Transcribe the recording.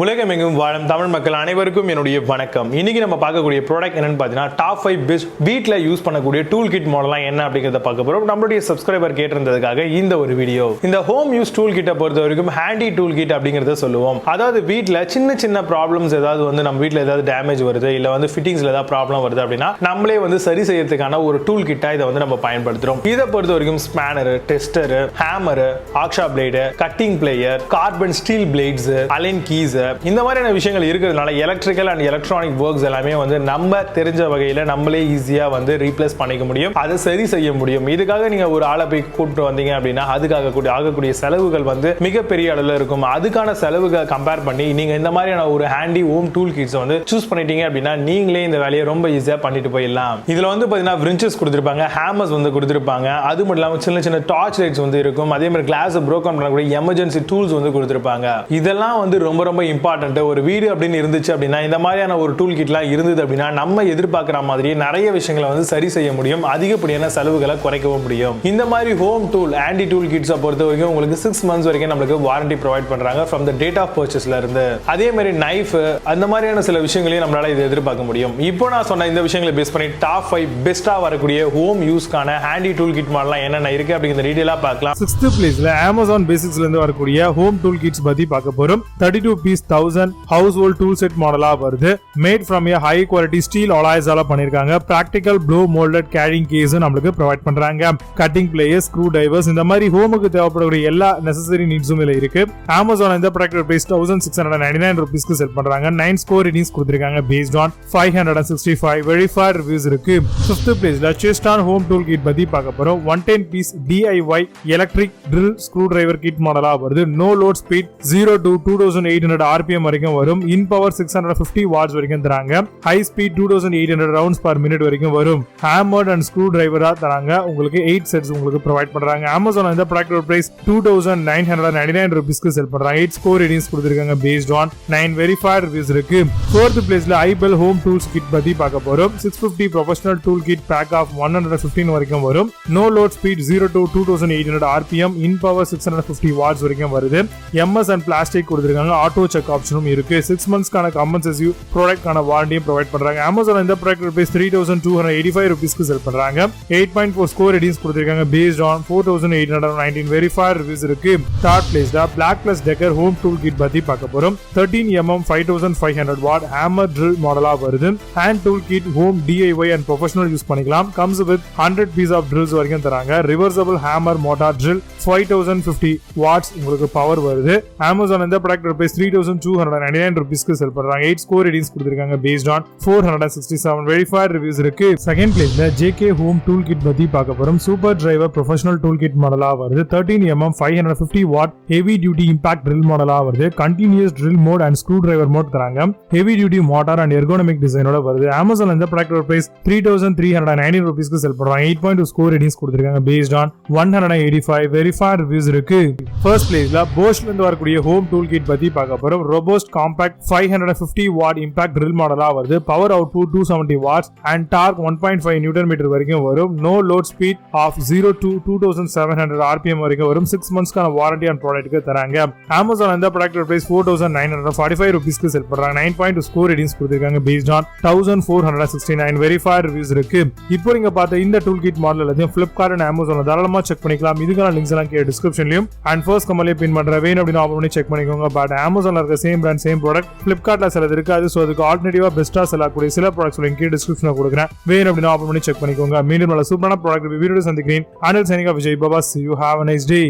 உலகமெங்கும் வாழும் தமிழ் மக்கள் அனைவருக்கும் என்னுடைய வணக்கம். இன்னைக்கு நம்ம பார்க்கக்கூடிய ப்ராடக்ட் என்னன்னு பார்த்தீங்கன்னா டாப் 5 பெஸ்ட் வீட்டில் யூஸ் பண்ணக்கூடிய டூல் கிட் மாடலாம் என்ன அப்படிங்கிறத பார்க்க போறோம். நம்மளுடைய சப்ஸ்கிரைபர் கேட்டிருந்ததுக்காக இந்த ஒரு வீடியோ. இந்த ஹோம் யூஸ் டூல் கிட்ட பொறுத்த வரைக்கும் ஹேண்டி டூல் கிட் அப்படிங்கிறத சொல்லுவோம். அதாவது வீட்டில் சின்ன சின்ன ப்ராப்ளம்ஸ் ஏதாவது நம்ம வீட்டில் ஏதாவது டேமேஜ் வருது இல்லை ஃபிட்டிங்ஸ்ல ஏதாவது ப்ராப்ளம் வருது அப்படின்னா நம்மளே சரி செய்யறதுக்கான ஒரு டூல் கிட்டா இதை நம்ம பயன்படுத்துறோம். இதை பொறுத்த வரைக்கும் spanner, tester, hammer, hacksaw blade, cutting plier, carbon steel blades, Allen keys, இந்த மாதிரியான விஷயங்கள் இருக்கிறதுனால எலக்ட்ரிக்கல் அண்ட் எலக்ட்ரானிக் ஒர்க்ஸ் எல்லாமே நம்ம தெரிஞ்ச வகையில் நம்மளே ஈஸியா ரீப்ளேஸ் பண்ணிக்க முடியும், அதை சரி செய்ய முடியும். இதுக்காக நீங்க ஒரு ஆளை போய் கூப்பிட்டு வந்தீங்க அப்படின்னா அதுக்காக ஆகக்கூடிய செலவுகள் மிகப்பெரிய அளவில் இருக்கும். அதுக்கான செலவுகளை கம்பேர் பண்ணி நீங்க இந்த மாதிரியான ஒரு handy home tool kids choose பண்ணிட்டீங்க அப்படின்னா நீங்களே இந்த வேலையை ரொம்ப ஈஸியா பண்ணிட்டு போயிடலாம். இதுல பாத்தீங்கன்னா விரிஞ்சஸ் கொடுத்திருப்பாங்க, ஹேமர்ஸ் கொடுத்திருப்பாங்க, அது மட்டும் இல்லாம சின்ன சின்ன டார்ச் லைட்ஸ் இருக்கும், அதே மாதிரி கிளாஸ் ப்ரோக்கன் பண்ணக்கூடிய எமர்ஜென்சி டூல்ஸ் கொடுத்திருப்பாங்க. இதெல்லாம் ரொம்ப ரொம்ப இம்பார்ட்டன்ட். ஒரு வீடு அப்படின்னு இருந்துச்சு அப்படின்னா இந்த மாதிரியான ஒரு டூல் கிட்லாம் இருந்தது அப்படின்னா நம்ம எதிர்பார்க்கிற மாதிரி நிறைய விஷயங்களை சரி செய்ய முடியும், அதிகப்படியான செலவுகளை குறைக்கவும் முடியும். இந்த மாதிரி ஹோம் டூல் ஆன்டி டூல் கிட்ஸை பொறுத்த வரைக்கும் உங்களுக்கு 6 months வரைக்கும் நம்மளுக்கு வாரண்டி ப்ரொவைட் பண்றாங்க ஃப்ரம் த டேட் ஆஃப் பர்ச்சேஸ்ல இருந்து. அதே மாதிரி நைஃப் அந்த மாதிரியான சில விஷயங்களையும் நம்மளால இதை எதிர்பார்க்க முடியும். இப்போ நான் சொன்ன இந்த விஷயங்களை பேஸ் பண்ணி டாப் 5 பெஸ்டா வரக்கூடிய ஹோம் யூஸ்க்கான ஹேண்டி டூல் கிட் மாடலாம் என்னென்ன இருக்கு அப்படிங்கிற டீடைலா பார்க்கலாம். 6th பிளேஸ்ல Amazon Basicsல இருந்து வரக்கூடிய ஹோம் டூல் கிட்ஸ் பத்தி பார்க்க போறோம். 32 piece 1000 household tool set மாடலா வருது. Mat from a high quality steel alloys ஆல பண்ணிருக்காங்க. practical blow molded carrying case நமக்கு ப்ரொவைட் பண்றாங்க. கட்டிங் பிளேயர்ஸ், ஸ்க்ரூ டிரைவர்ஸ், இந்த மாதிரி ஹோமுக்கு தேவைப்படக்கூடிய எல்லா நெசசரி நீட்ஸும் இதுல இருக்கு. Amazon இந்த ப்ராடக்ட் பிரைஸ் 1699 rupeesக்கு செல் பண்றாங்க. 9 ஸ்கோர் ரேட்டிங்ஸ் கொடுத்திருக்காங்க based on 565 verified reviews இருக்கு. 5th பிளேஸ்ல Cheston home tool kit பத்தி பார்க்க போறோம். 110 piece DIY electric drill screw driver kit மாடலா வருது. no load speed 0 to 2800 rpm வரைக்கும் வரும். இன் பவர் 650 watts வரைக்கும் தராங்க. High speed 2800 rounds per minute வரைக்கும் வரும். ஹேமர்ட் அண்ட் ஸ்க்ரூ டிரைவரா தராங்க. உங்களுக்கு 8 செட்ஸ் உங்களுக்கு ப்ரொவைட் பண்றாங்க. Amazon இந்த ப்ராடக்ட் பிரைஸ் 2999 rupeesக்கு செல் பண்றாங்க. 8 ஸ்கோர் ரேட்டிங்ஸ் கொடுத்திருக்காங்க based on 9 verified reviews இருக்கு. 4th பிளேஸ்ல iBell home tools kit பத்தி பார்க்க போறோம். 650 professional tool kit pack of 115 வரைக்கும் வரும். no load speed 0 to 2800 rpm in power 650 watts வரைக்கும் வருது. MS and plastic கொடுத்திருக்காங்க. ஆட்டோ செக் ஆப்ஷனும் இருக்கு. 6 monthsக்கான காம்பன்சேட்டிவ் ப்ராடக்ட்கான வாரண்டியும் ப்ரொவைட் பண்றாங்க. Amazon இந்த ப்ராடக்ட் பிரைஸ் 3285 rupeesக்கு செல் பண்றாங்க. 8.4 ஸ்கோர் ரேட்டிங்ஸ் கொடுத்திருக்காங்க based on 4819 verified reviews இருக்கு. 3rd பிளேஸ்ல Black Plus Decker home tool kit பத்தி பார்க்க போறோம். 13mm 5500 watt hammer drill மாடலா வருது. hand tool kit home DIY and professional use பண்ணிக்கலாம். comes with 100 piece of drills வரைக்கும் தராங்க. reversible hammer motor drill 5050 watts உங்களுக்கு பவர் வருது. Amazon இந்த ப்ராடக்ட் பிரைஸ் 3299 rupeesக்கு செல் பண்றாங்க. 8 ஸ்கோர் ரேட்டிங்ஸ் கொடுத்திருக்காங்க based on 467 verified reviews இருக்கு. 2nd பிளேஸ்ல JK home tool kit பத்தி பார்க்க போறோம். Super driver professional tool kit மாடலா வருது. 13mm 550 watt heavy duty impact drill மாடலா வருது. Continuous drill mode and screw driver mode தராங்க. heavy duty motor and ergonomic டிசைனோட வருது. Amazon இந்த ப்ராடக்ட் பிரைஸ் 3390 rupeesக்கு செல் பண்றாங்க. 8.2 ஸ்கோர் ரேட்டிங்ஸ் கொடுத்திருக்காங்க based on 185 verified reviews இருக்கு. 1st பிளேஸ்ல Bosch இருந்து வரக்கூடிய ஹோம் டூல் கிட் பத்தி பார்க்க போறோம். Robust compact 550 watt impact drill மாடலா வருது. Power output 270 watts and torque 1.5 Newton meter வரைக்கும் வரும். no load speed of 0 to 2700 rpm வரைக்கும் வரும். 6 monthsக்கான வாரண்டி அண்ட் ப்ராடக்ட்க்கு தராங்க. Amazon இந்த ப்ராடக்ட் பிரைஸ் 4945 rupeesக்கு செல் பண்றாங்க. 9.2 ஸ்கோர் ரேட்டிங்ஸ் கொடுத்திருக்காங்க based on 1469 verified reviews இருக்கு. இப்போ நீங்க பார்த்த இந்த டூல் கிட் மாடல் எல்லாத்தையும் Flipkart and Amazon தாராளமா செக் பண்ணிக்கலாம். இதுக்கான லிங்க்ஸ் எல்லாம் கீழ டிஸ்கிரிப்ஷன்லயும் and first கமெண்ட்லயே பின் பண்றேன். வேணும் அப்படினா ஆஃப் பண்ணி செக் பண்ணிக்கோங்க. பட் Amazonல இருக்க சேம் பிராண்ட் சேம் ப்ராடக்ட் Flipkartல சிலது இருக்காது. சோ அதுக்கு ஆல்டர்னேட்டிவா பெஸ்டா செல்லக்கூடிய சில ப்ராடக்ட்ஸ் லிங்க் கீழ டிஸ்கிரிப்ஷன்ல கொடுக்கிறேன். வேணும் அப்படினா ஆஃப் பண்ணி செக் பண்ணிக்கோங்க. மீண்டும் நல்ல சூப்பரான ப்ராடக்ட் வீடியோல சந்திக்கிறேன். Anil signing off. Vijay Baba. See you. Have a nice day.